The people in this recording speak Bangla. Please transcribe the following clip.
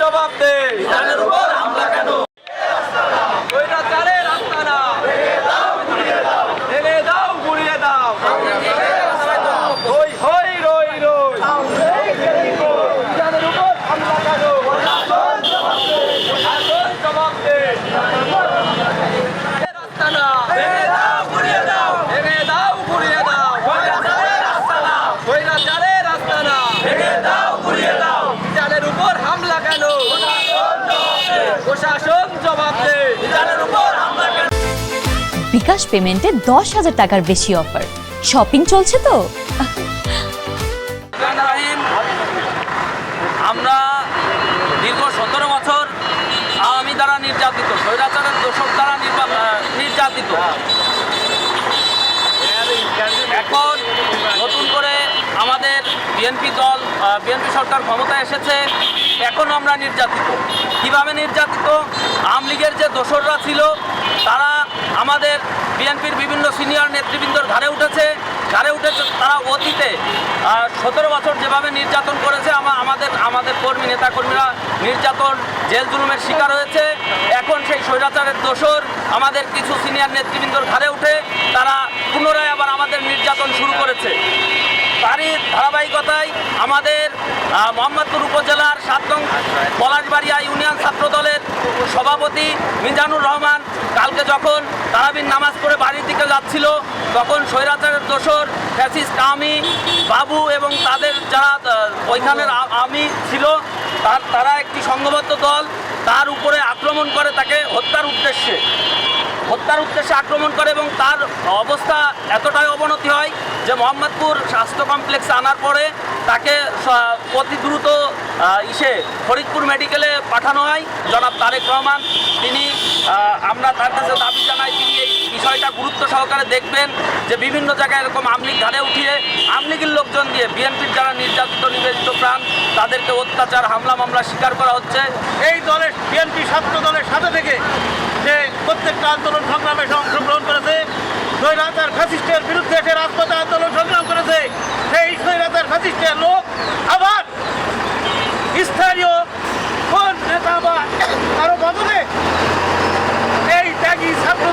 জবাব দে, বিধানের উপর হামলা কেন? স্বৈরাচারের আস্তানা ভেঙে দাও, গুড়িয়ে দাও। হই হই রই রই, বিধানের উপর হামলা কেন? প্রশাসন জবাব দে। আস্তানা ভেঙে দাও, গুড়িয়ে দাও, ভেঙে দাও, গুড়িয়ে দাও। স্বৈরাচারের আস্তানা, স্বৈরাচারের আস্তানা ভেঙে দাও, গুড়িয়ে দাও। বিধানের উপর হামলা কেন? প্রশাসন জবাব দে, বিধানের উপর হামলা কেন? বিকাশ পেমেন্টে 10,000 টাকার বেশি অফার। শপিং চলছে তো। আমরা দীর্ঘ 17 বছর আওয়ামী দ্বারা নির্যাতিত, স্বৈরাচারের দোষক দ্বারা নির্যাতিত। এখন নতুন করে আমাদের বিএনপি দল, বিএনপি সরকার ক্ষমতায় এসেছে, এখন আমরা নির্যাতিত। কীভাবে নির্যাতিত? আওয়ামী লীগের যে দোসররা ছিল তারা আমাদের বিএনপির বিভিন্ন সিনিয়র নেতৃবৃন্দর ঘাড়ে উঠেছে। তারা অতীতে 17 বছর যেভাবে নির্যাতন করেছে, আমাদের কর্মী নেতাকর্মীরা নির্যাতন, জেল জুলুমের শিকার হয়েছে। এখন সেই স্বৈরাচারের দোসর আমাদের কিছু সিনিয়র নেতৃবৃন্দর ঘাড়ে উঠে তারা পুনরায় আবার আমাদের নির্যাতন শুরু করেছে। তারই ধারাবাহিকতায় আমাদের মোহাম্মদপুর উপজেলার 7 নং পলাশবাড়িয়া ইউনিয়ন ছাত্র দলের সভাপতি মিজানুর রহমান কালকে যখন তারাবির নামাজ পড়ে বাড়ির দিকে যাচ্ছিল, তখন স্বৈরাচারের দোসর ফ্যাসিস্ট আওয়ামী বাবু এবং তাদের যারা ওইখানের আওয়ামী ছিল তারা একটি সংঘবদ্ধ দল তার উপরে আক্রমণ করে, তাকে হত্যার উদ্দেশ্যে আক্রমণ করে এবং তার অবস্থা এতটাই অবনতি হয় যে মোহাম্মদপুর স্বাস্থ্য কমপ্লেক্সে আনার পরে তাকে অতি দ্রুত ফরিদপুর মেডিকেলে পাঠানো হয়। জনাব তারেক রহমান আমরা তার কাছে দাবি জানাই তিনি এই বিষয়টা গুরুত্ব সহকারে দেখবেন যে বিভিন্ন জায়গায় এরকম আওয়ামী লীগ ঘাড়ে উঠিয়ে আওয়ামী লীগের লোকজন দিয়ে বিএনপির যারা নির্যাতিত নিবেদিত প্রাণ তাদেরকে অত্যাচার, হামলা মামলা শিকার করা হচ্ছে। এই দলের বিএনপি ছাত্র দলের সাথে থেকে যে প্রত্যেকটা আন্দোলন সংগ্রামে অংশগ্রহণ করেছে, স্বৈরাচার ফ্যাসিস্টের বিরুদ্ধে সে রাজপথে আন্দোলন সংগ্রাম করেছে, সেই স্বৈরাচার ফ্যাসিস্টের লোক আবার স্থানীয় কোন নেতা বা কারো বদলে এই ত্যাগী ছাত্র